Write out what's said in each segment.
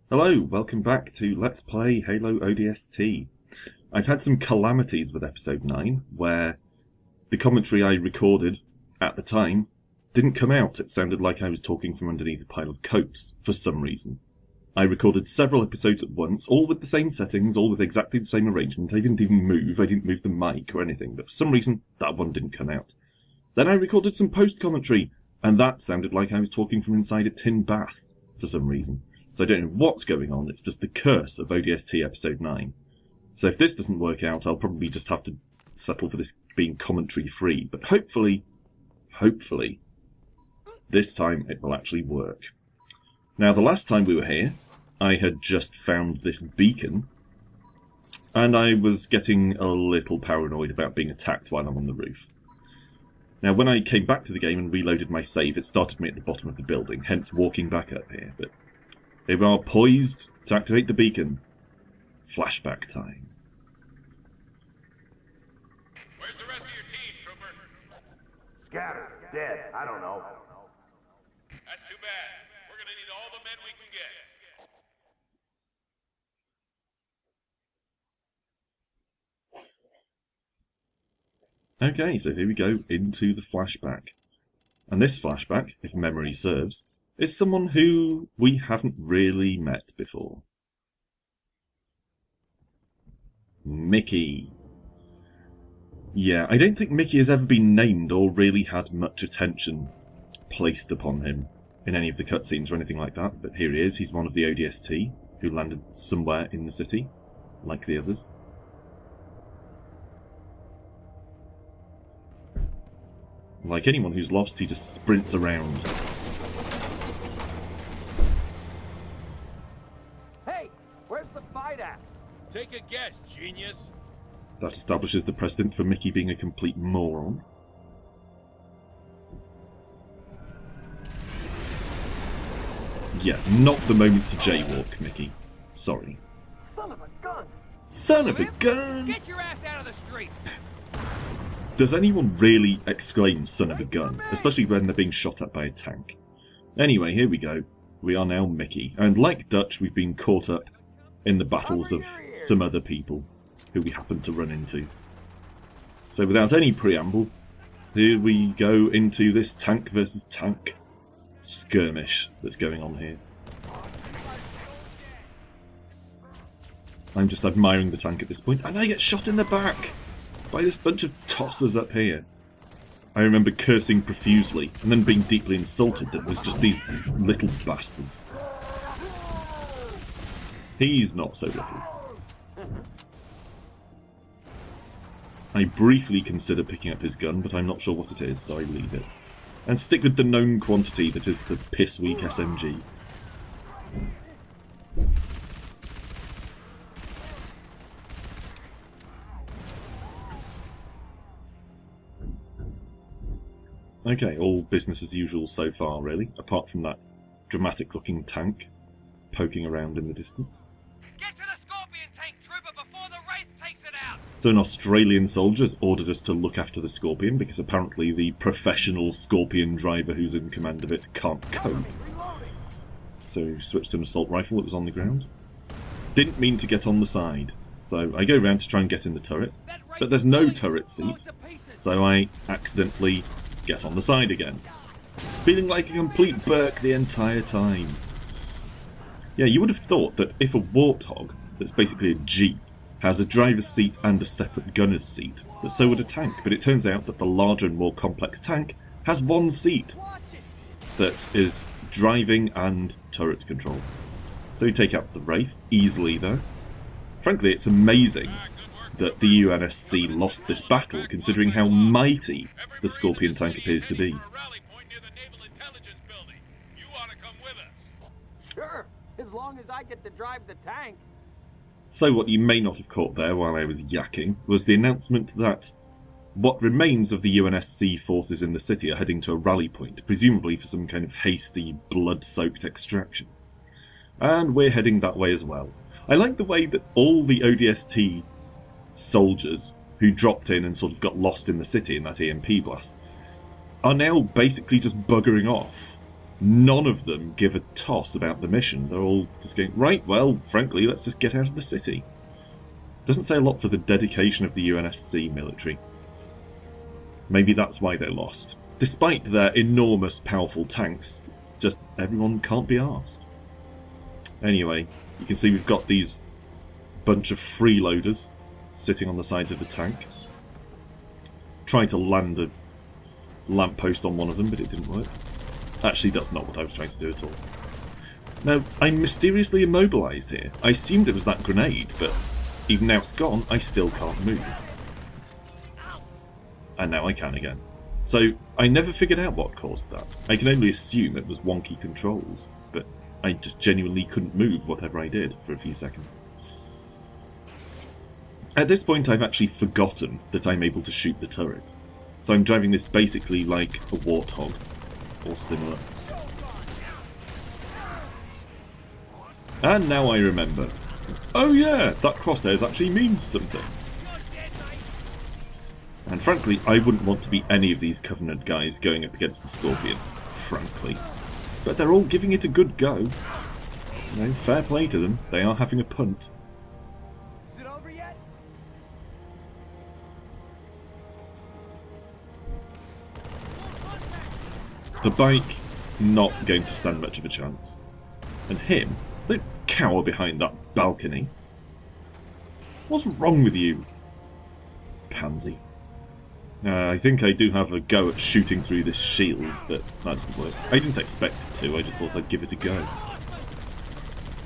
Hello, welcome back to Let's Play Halo ODST. I've had some calamities with episode 9, where the commentary I recorded at the time didn't come out. It sounded like I was talking from underneath a pile of coats, for some reason. I recorded several episodes at once, all with the same settings, all with exactly the same arrangement. I didn't move the mic or anything, but for some reason that one didn't come out. Then I recorded some post-commentary, and that sounded like I was talking from inside a tin bath, for some reason. So I don't know what's going on, it's just the curse of ODST episode 9. So if this doesn't work out, I'll probably just have to settle for this being commentary-free. But hopefully, this time it will actually work. Now, the last time we were here, I had just found this beacon, and I was getting a little paranoid about being attacked while I'm on the roof. Now, when I came back to the game and reloaded my save, it started me at the bottom of the building, hence walking back up here. But they are poised to activate the beacon. Flashback time. Where's the rest of your team, Trooper? Scattered, dead, I don't know. That's too bad. We're gonna need all the men we can get. Okay, so here we go into the flashback. And this flashback, if memory serves, is someone who we haven't really met before. Mickey. Yeah, I don't think Mickey has ever been named or really had much attention placed upon him in any of the cutscenes or anything like that, but here he is. He's one of the ODST who landed somewhere in the city, like the others. Like anyone who's lost, he just sprints around. Hey, where's the fight at? Take a guess, genius. That establishes the precedent for Mickey being a complete moron. Yeah, not the moment to jaywalk, Mickey. Sorry. Son of a gun! Son of a gun! Get your ass out of the street. Does anyone really exclaim son of a gun? Especially when they're being shot at by a tank. Anyway, here we go. We are now Mickey. And like Dutch, we've been caught up in the battles of some other people who we happen to run into. So without any preamble, here we go into this tank versus tank skirmish that's going on here. I'm just admiring the tank at this point, and I get shot in the back by this bunch of tossers up here. I remember cursing profusely and then being deeply insulted that it was just these little bastards. He's not so little. I briefly consider picking up his gun, but I'm not sure what it is, so I leave it. And stick with the known quantity that is the piss-weak SMG. Okay, all business as usual so far, really, apart from that dramatic-looking tank poking around in the distance. Get to the Scorpion tank, Trooper, before the Wraith takes it out. So an Australian soldier has ordered us to look after the Scorpion because apparently the professional Scorpion driver who's in command of it can't cope. So switched to an assault rifle that was on the ground. Didn't mean to get on the side, so I go round to try and get in the turret, but there's no turret seat, so I accidentally get on the side again. Feeling like a complete Burke the entire time. Yeah, you would have thought that if a Warthog, that's basically a Jeep, has a driver's seat and a separate gunner's seat, that so would a tank, but it turns out that the larger and more complex tank has one seat that is driving and turret control. So you take out the Wraith, easily though. Frankly, it's amazing that the UNSC lost this battle, considering how mighty the Scorpion tank appears to be. Sure, as long as I get to drive the tank. So what you may not have caught there while I was yakking was the announcement that what remains of the UNSC forces in the city are heading to a rally point, presumably for some kind of hasty, blood-soaked extraction. And we're heading that way as well. I like the way that all the ODST soldiers who dropped in and sort of got lost in the city in that EMP blast are now basically just buggering off None of them give a toss about the mission. They're all just going, right, well, frankly, let's just get out of the city. Doesn't say a lot for the dedication of the UNSC military. Maybe that's why they lost. Despite their enormous, powerful tanks, just everyone can't be arsed. Anyway, you can see we've got these bunch of freeloaders sitting on the sides of the tank. Trying to land a lamppost on one of them, but it didn't work. Actually, that's not what I was trying to do at all. Now, I'm mysteriously immobilised here. I assumed it was that grenade, but even now it's gone, I still can't move. And now I can again. So, I never figured out what caused that. I can only assume it was wonky controls, but I just genuinely couldn't move whatever I did for a few seconds. At this point, I've actually forgotten that I'm able to shoot the turret. So I'm driving this basically like a warthog, or similar. And now I remember. Oh yeah, that crosshairs actually means something. And frankly, I wouldn't want to be any of these Covenant guys going up against the Scorpion, frankly. But they're all giving it a good go. You know, fair play to them, they are having a punt. Is it over yet? The bike, not going to stand much of a chance. And him, don't cower behind that balcony. What's wrong with you, pansy? I think I do have a go at shooting through this shield, but that doesn't work. I didn't expect it to, I just thought I'd give it a go.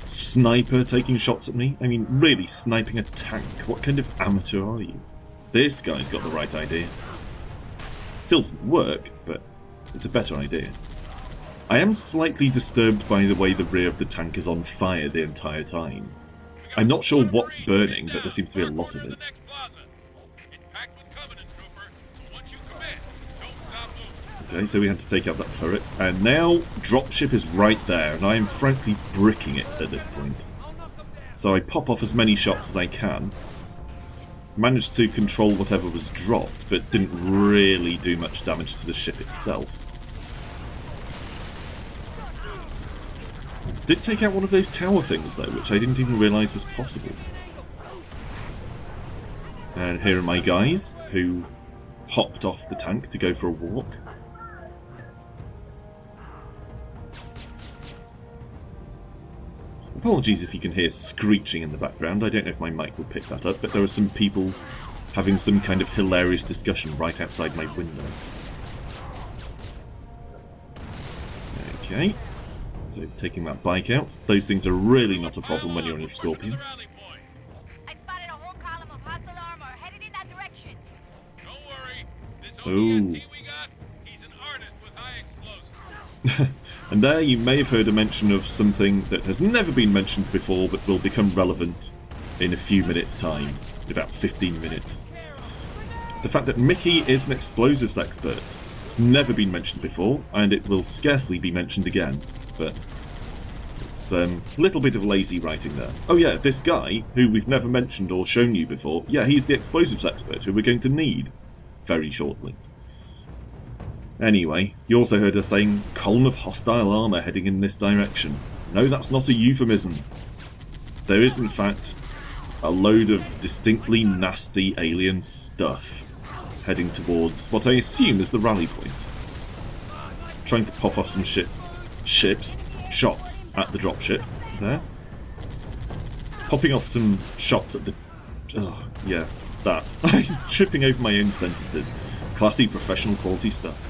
Sniper taking shots at me? I mean, really, sniping a tank? What kind of amateur are you? This guy's got the right idea. Still doesn't work, but it's a better idea. I am slightly disturbed by the way the rear of the tank is on fire the entire time. I'm not sure what's burning, but there seems to be a lot of it. Okay, so we had to take out that turret, and now dropship is right there, and I am frankly bricking it at this point. So I pop off as many shots as I can, managed to control whatever was dropped, but didn't really do much damage to the ship itself. Did take out one of those tower things though, which I didn't even realise was possible. And here are my guys, who hopped off the tank to go for a walk. Apologies if you can hear screeching in the background, I don't know if my mic will pick that up, but there are some people having some kind of hilarious discussion right outside my window. Okay, so taking that bike out. Those things are really not a problem when you're in a Scorpion. I spotted a whole column of hostile armor headed in that direction. Don't worry, this Ooh. ODST we got, he's an artist with high explosives. And there you may have heard a mention of something that has never been mentioned before but will become relevant in a few minutes' time, in about 15 minutes. The fact that Mickey is an explosives expert. It's never been mentioned before, and it will scarcely be mentioned again, but it's a little bit of lazy writing there. Oh yeah, this guy, who we've never mentioned or shown you before, yeah, he's the explosives expert who we're going to need very shortly. Anyway, you also heard us saying, column of hostile armour heading in this direction. No, that's not a euphemism. There is, in fact, a load of distinctly nasty alien stuff heading towards what I assume is the rally point. Trying to pop off some shots at the dropship there. Popping off some shots at the... oh, yeah, that. I'm tripping over my own sentences. Classy, professional quality stuff.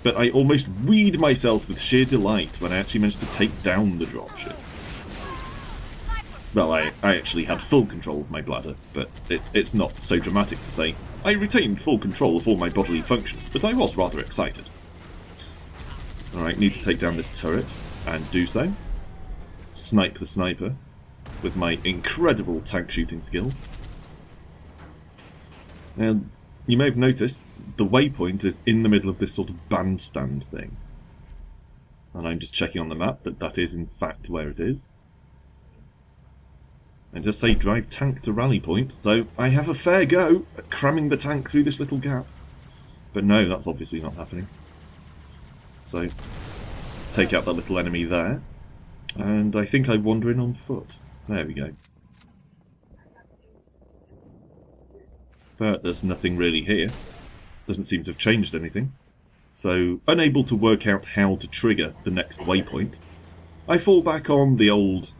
But I almost weed myself with sheer delight when I actually managed to take down the dropship. Well, I actually had full control of my bladder, but it's not so dramatic to say. I retained full control of all my bodily functions, but I was rather excited. Alright, need to take down this turret, and do so. Snipe the sniper with my incredible tank shooting skills. And you may have noticed the waypoint is in the middle of this sort of bandstand thing. And I'm just checking on the map that that is in fact where it is. And just say drive tank to rally point, so I have a fair go at cramming the tank through this little gap. But no, that's obviously not happening. So, take out that little enemy there. And I think I wander in on foot. There we go. But there's nothing really here. Doesn't seem to have changed anything. So, unable to work out how to trigger the next waypoint, I fall back on the old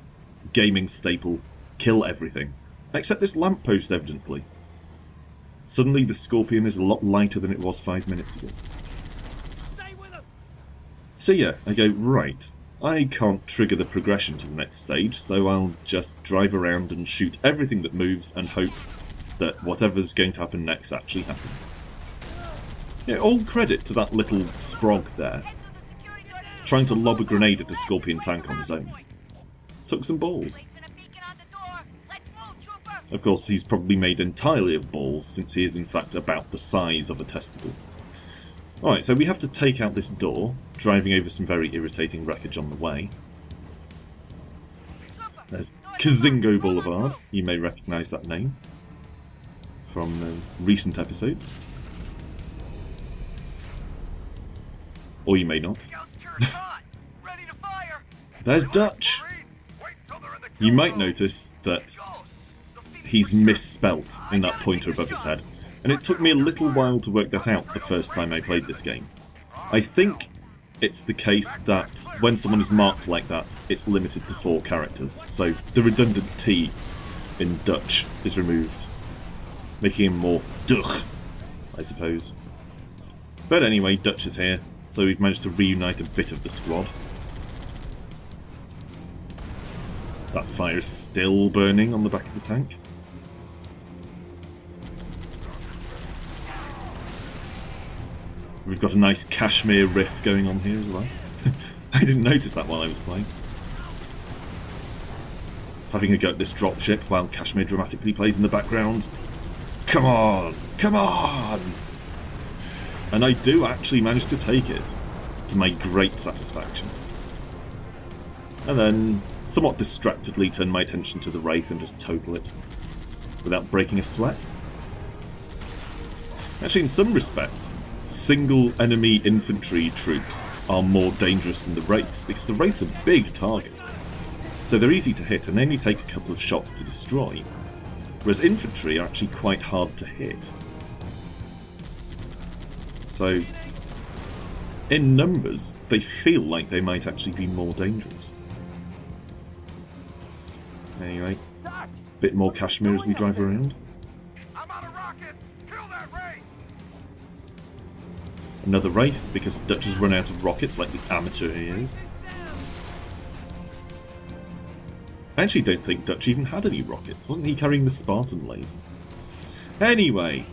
gaming staple, kill everything. Except this lamppost, evidently. Suddenly the Scorpion is a lot lighter than it was 5 minutes ago. So yeah, I go, right, I can't trigger the progression to the next stage, so I'll just drive around and shoot everything that moves and hope that whatever's going to happen next actually happens. Yeah, all credit to that little sprog there, trying to lob a grenade at a Scorpion tank on his own. Took some balls. Of course, he's probably made entirely of balls, since he is in fact about the size of a testicle. Alright, so we have to take out this door, driving over some very irritating wreckage on the way. There's Kazingo Boulevard, you may recognise that name from recent episodes. Or you may not. There's Dutch! You might notice that he's misspelt in that pointer above his head, and it took me a little while to work that out the first time I played this game. I think it's the case that when someone is marked like that, it's limited to 4 characters, so the redundant T in Dutch is removed, making him more Dutch, I suppose. But anyway, Dutch is here, so we've managed to reunite a bit of the squad. That fire is still burning on the back of the tank. We've got a nice Kashmir riff going on here as well. I didn't notice that while I was playing. Having a go at this dropship while Kashmir dramatically plays in the background. Come on! Come on! And I do actually manage to take it, to my great satisfaction. And then, somewhat distractedly, turn my attention to the Wraith and just total it, without breaking a sweat. Actually, in some respects, single enemy infantry troops are more dangerous than the Wraiths, because the Wraiths are big targets, so they're easy to hit and they only take a couple of shots to destroy, whereas infantry are actually quite hard to hit. So, in numbers, they feel like they might actually be more dangerous. Anyway, a bit more Kashmir as we drive around. I'm out of rockets. Kill that Wraith. Another Wraith, because Dutch has run out of rockets like the amateur he is. I actually don't think Dutch even had any rockets. Wasn't he carrying the Spartan laser? Anyway,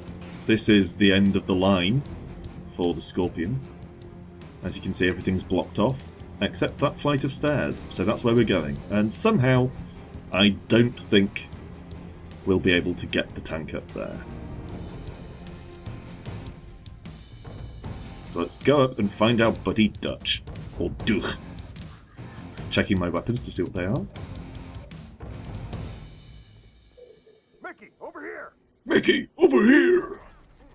this is the end of the line for the Scorpion. As you can see, everything's blocked off, except that flight of stairs, so that's where we're going. And somehow, I don't think we'll be able to get the tank up there. So let's go up and find our buddy Dutch, or Duch. Checking my weapons to see what they are. Mickey, over here. Mickey, over here!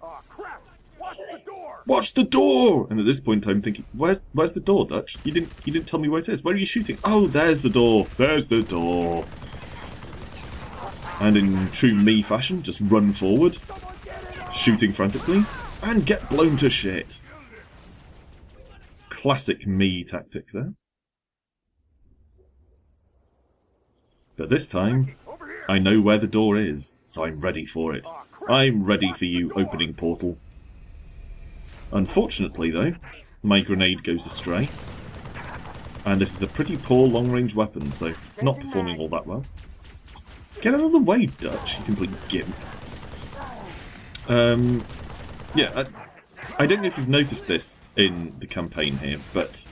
Oh crap! Watch the door. Watch the door! And at this point I'm thinking, where's the door, Dutch? You didn't tell me where it is. Where are you shooting? Oh, there's the door. There's the door. And in true me fashion, just run forward, shooting frantically, and get blown to shit. Classic me tactic there. But this time, I know where the door is, so I'm ready for it. I'm ready for you, opening portal. Unfortunately, though, my grenade goes astray. And this is a pretty poor long-range weapon, so not performing all that well. Get out of the way, Dutch, you complete gimp. Yeah, I don't know if you've noticed this in the campaign here, but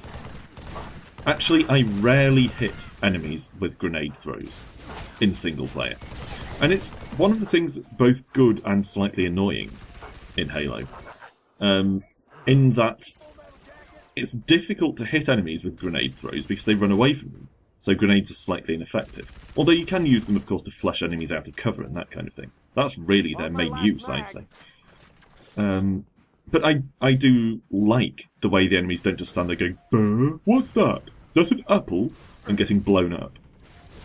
actually I rarely hit enemies with grenade throws in single player. And it's one of the things that's both good and slightly annoying in Halo. In that it's difficult to hit enemies with grenade throws because they run away from them. So grenades are slightly ineffective. Although you can use them, of course, to flush enemies out of cover and that kind of thing. That's really their main use, I'd say. But I do like the way the enemies don't just stand there going, what's that? Is that an apple? And getting blown up.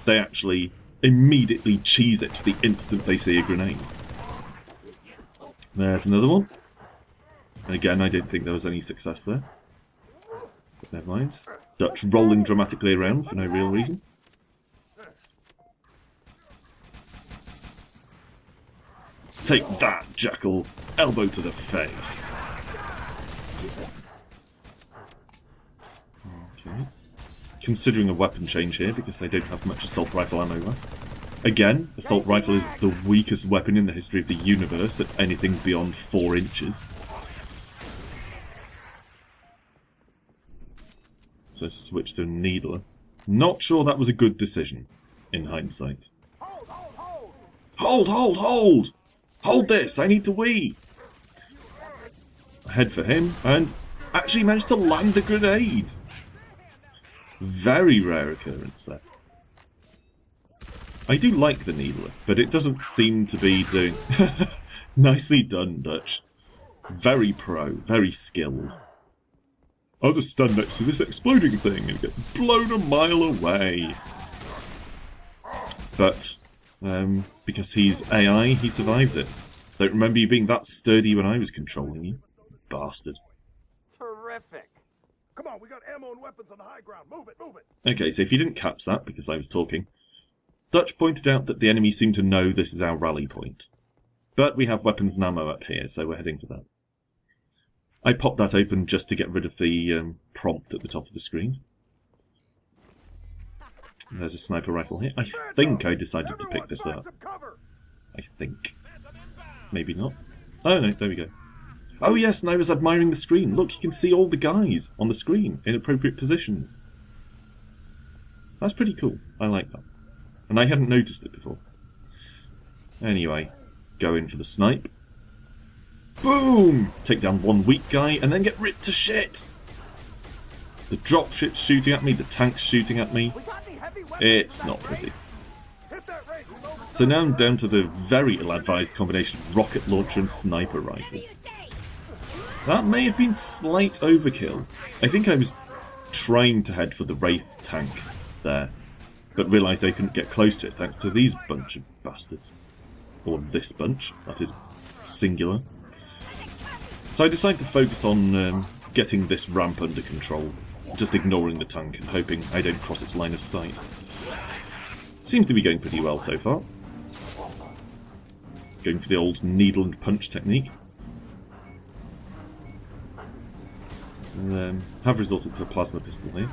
They actually immediately cheese it the instant they see a grenade. There's another one. And again, I didn't think there was any success there. But never mind. Dutch rolling dramatically around for no real reason. Take that, Jackal! Elbow to the face. Okay. Considering a weapon change here, because I don't have much assault rifle ammo left. Again, assault rifle is the weakest weapon in the history of the universe at anything beyond 4 inches. So switch to a needler. Not sure that was a good decision, in hindsight. Hold! Hold this! I need to wee! Head for him, and actually managed to land the grenade! Very rare occurrence there. I do like the needler, but it doesn't seem to be doing... Nicely done, Dutch. Very pro, very skilled. I'll just stand next to this exploding thing and get blown a mile away. But, because he's AI, he survived it. Don't remember you being that sturdy when I was controlling you. Bastard. Terrific. Come on, we got ammo and weapons on the high ground. Move it. Okay, so if you didn't catch that because I was talking, Dutch pointed out that the enemy seem to know this is our rally point. But we have weapons and ammo up here, so we're heading for that. I popped that open just to get rid of the prompt at the top of the screen. There's a sniper rifle here. I think I decided to pick this up. I think. Maybe not. Oh no, there we go. Oh yes, and I was admiring the screen. Look, you can see all the guys on the screen in appropriate positions. That's pretty cool. I like that. And I hadn't noticed it before. Anyway, go in for the snipe. Boom! Take down one weak guy and then get ripped to shit! The dropship's shooting at me, the tank's shooting at me. It's not pretty. So now I'm down to the very ill-advised combination of rocket launcher and sniper rifle. That may have been slight overkill. I think I was trying to head for the Wraith tank there, but realised I couldn't get close to it thanks to these bunch of bastards. Or this bunch, that is singular. So I decided to focus on getting this ramp under control, just ignoring the tank and hoping I don't cross its line of sight. Seems to be going pretty well so far. Going for the old needle and punch technique. And have resorted to a plasma pistol here.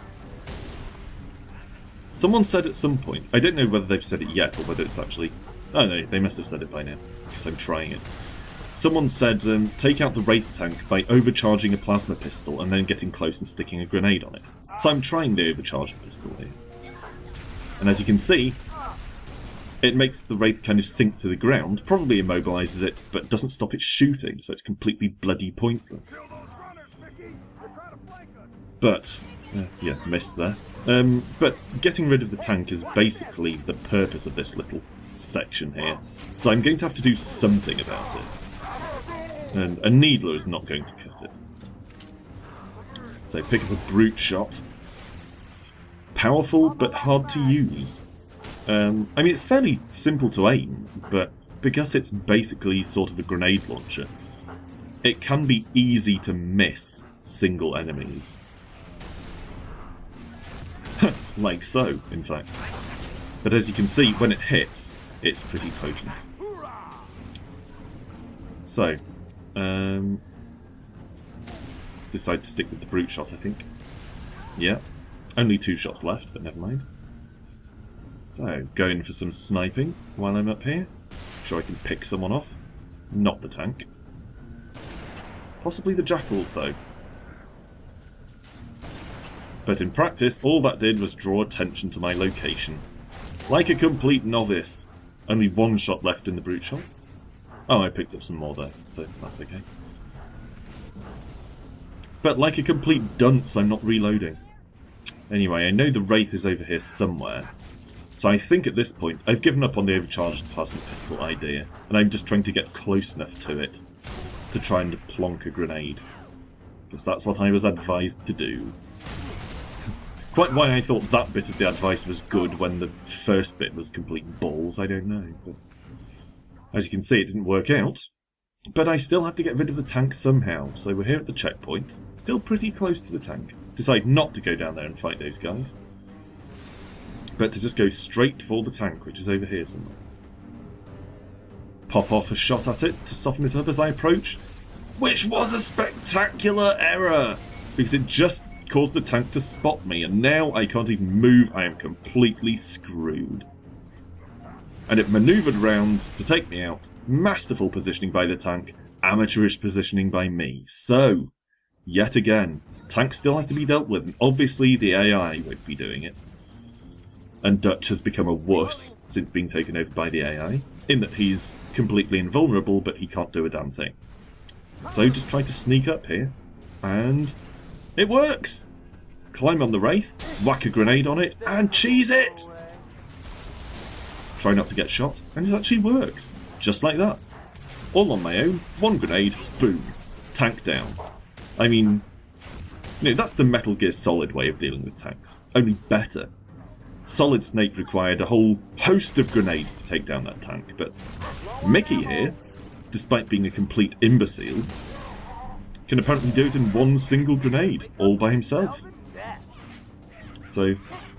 Someone said at some point, I don't know whether they've said it yet or whether it's actually... Oh no, they must have said it by now, because I'm trying it. Someone said, take out the Wraith tank by overcharging a plasma pistol and then getting close and sticking a grenade on it. So I'm trying the overcharged pistol here. And as you can see, it makes the Wraith kind of sink to the ground, probably immobilises it, but doesn't stop it shooting, so it's completely bloody pointless. But, yeah, missed there. But getting rid of the tank is basically the purpose of this little section here. So I'm going to have to do something about it. And a needler is not going to cut it. So pick up a brute shot. Powerful, but hard to use. I mean, it's fairly simple to aim, but because it's basically sort of a grenade launcher, it can be easy to miss single enemies. Like so, in fact. But as you can see, when it hits, it's pretty potent. So, decide to stick with the brute shot, I think. Yeah, only 2 shots left, but never mind. So, going for some sniping while I'm up here. I'm sure I can pick someone off. Not the tank. Possibly the jackals, though. But in practice, all that did was draw attention to my location. Like a complete novice. Only 1 shot left in the brute shot. Oh, I picked up some more there, so that's okay. But like a complete dunce, I'm not reloading. Anyway, I know the Wraith is over here somewhere. So I think at this point, I've given up on the overcharged plasma pistol idea, and I'm just trying to get close enough to it to try and plonk a grenade. Because that's what I was advised to do. Quite why I thought that bit of the advice was good when the first bit was complete balls, I don't know. But as you can see, it didn't work out. But I still have to get rid of the tank somehow, so we're here at the checkpoint. Still pretty close to the tank. Decide not to go down there and fight those guys, but to just go straight for the tank, which is over here somewhere. Pop off a shot at it to soften it up as I approach, which was a spectacular error, because it just caused the tank to spot me, and now I can't even move. I am completely screwed. And it manoeuvred round to take me out. Masterful positioning by the tank, amateurish positioning by me. So, yet again, tank still has to be dealt with, and obviously the AI won't be doing it. And Dutch has become a wuss since being taken over by the AI, in that he's completely invulnerable, but he can't do a damn thing. So just try to sneak up here, and it works! Climb on the Wraith, whack a grenade on it, and cheese it! Try not to get shot, and it actually works. Just like that. All on my own, one grenade, boom, tank down. I mean, you know, that's the Metal Gear Solid way of dealing with tanks. Only better. Solid Snake required a whole host of grenades to take down that tank, but Mickey here, despite being a complete imbecile, can apparently do it in one single grenade, all by himself. So, you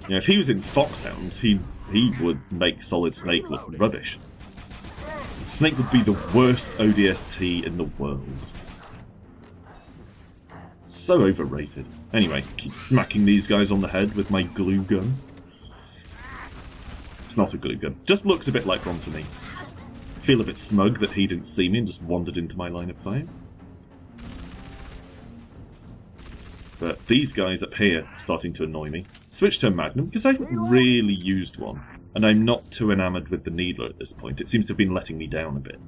know, if he was in Foxhound, he would make Solid Snake look rubbish. Snake would be the worst ODST in the world. So overrated. Anyway, keep smacking these guys on the head with my glue gun. It's not a glue gun. Just looks a bit like one to me. Feel a bit smug that he didn't see me and just wandered into my line of fire. But these guys up here are starting to annoy me. Switch to a Magnum, because I haven't really used one. And I'm not too enamoured with the Needler at this point. It seems to have been letting me down a bit.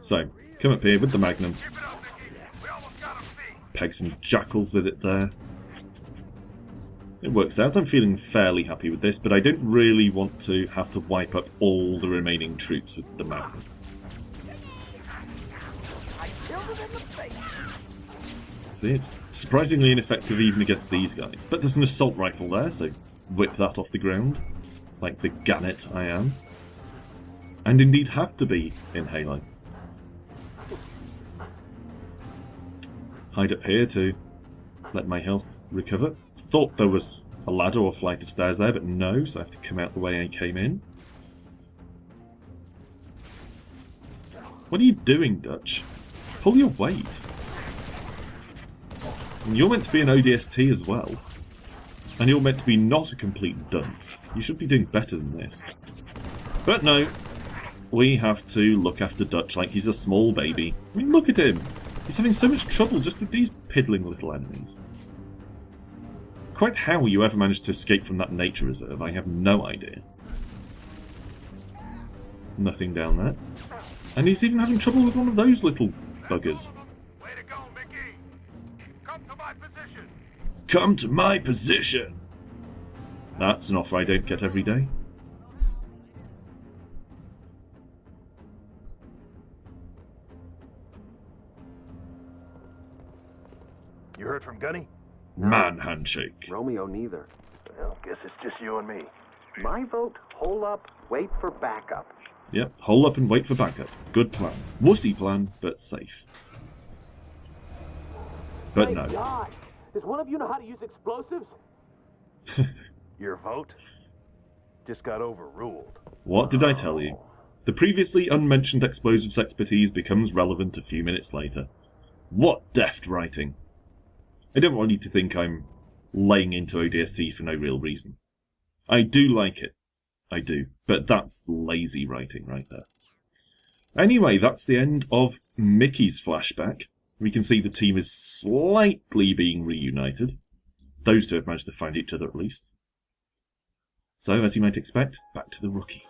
So, come up here with the Magnum. Peg some jackals with it there. It works out. I'm feeling fairly happy with this, but I don't really want to have to wipe up all the remaining troops with the Magnum. See, it's surprisingly ineffective even against these guys. But there's an assault rifle there, so whip that off the ground, like the gannet I am. And indeed have to be in Halo. Hide up here to let my health recover. Thought there was a ladder or a flight of stairs there, but no, so I have to come out the way I came in. What are you doing, Dutch? Pull your weight. And you're meant to be an ODST as well. And you're meant to be not a complete dunce. You should be doing better than this. But no, we have to look after Dutch like he's a small baby. I mean, look at him. He's having so much trouble just with these piddling little enemies. Quite how you ever managed to escape from that nature reserve, I have no idea. Nothing down there. And he's even having trouble with one of those little buggers. Way to go, Mickey! Come to my position! Come to my position! That's an offer I don't get every day. You heard from Gunny? Man handshake. Romeo neither. Well, guess it's just you and me. My vote, hole up, wait for backup. Yep, hole up and wait for backup. Good plan. Wussy plan, but safe. But no. God! Does one of you know how to use explosives? Your vote just got overruled. What did I tell you? The previously unmentioned explosives expertise becomes relevant a few minutes later. What deft writing. I don't want you to think I'm laying into ODST for no real reason. I do like it. I do. But that's lazy writing right there. Anyway, that's the end of Mickey's flashback. We can see the team is slightly being reunited. Those two have managed to find each other at least. So, as you might expect, back to the rookie.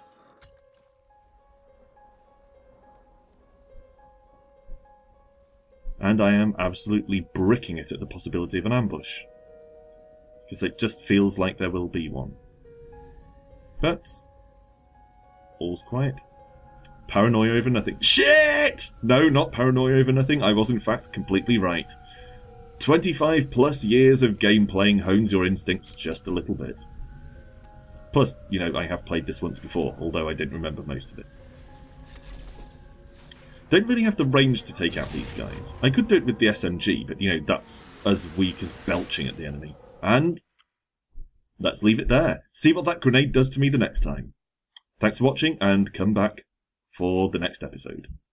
And I am absolutely bricking it at the possibility of an ambush. Because it just feels like there will be one. But all's quiet. Paranoia over nothing. Shit! No, not paranoia over nothing. I was in fact completely right. 25 plus years of game playing hones your instincts just a little bit. Plus, you know, I have played this once before, although I didn't remember most of it. Don't really have the range to take out these guys. I could do it with the SMG, but, you know, that's as weak as belching at the enemy. And let's leave it there. See what that grenade does to me the next time. Thanks for watching, and come back for the next episode.